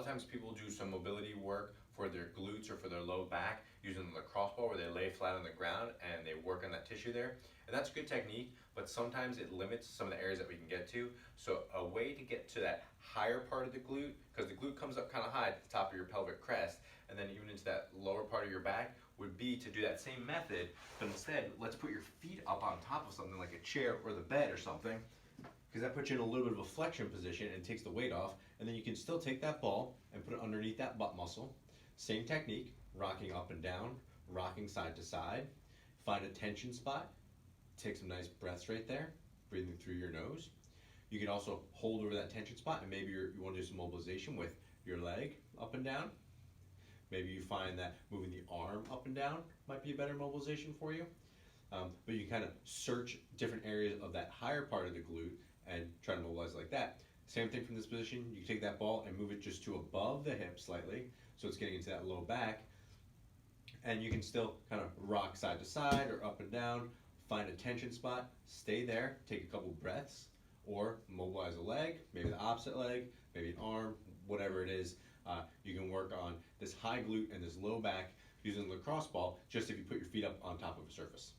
of times people do some mobility work for their glutes or for their low back using the lacrosse ball where they lay flat on the ground and they work on that tissue there. And that's a good technique, but sometimes it limits some of the areas that we can get to. So a way to get to that higher part of the glute, because the glute comes up kind of high at the top of your pelvic crest, and then even into that lower part of your back, would be to do that same method, but instead, let's put your feet up on top of something like a chair or the bed or something, because that puts you in a little bit of a flexion position and takes the weight off, and then you can still take that ball and put it underneath that butt muscle. Same technique, rocking up and down, rocking side to side. Find a tension spot, take some nice breaths right there, breathing through your nose. You can also hold over that tension spot, and maybe you want to do some mobilization with your leg up and down. Maybe you find that moving the arm up and down might be a better mobilization for you. But you kind of search different areas of that higher part of the glute and try to mobilize like that. Same thing from this position, you can take that ball and move it just to above the hip slightly, so it's getting into that low back, and you can still kind of rock side to side or up and down, find a tension spot, stay there, take a couple breaths, or mobilize a leg, maybe the opposite leg, maybe an arm, whatever it is. You can work on this high glute and this low back using the lacrosse ball just if you put your feet up on top of a surface.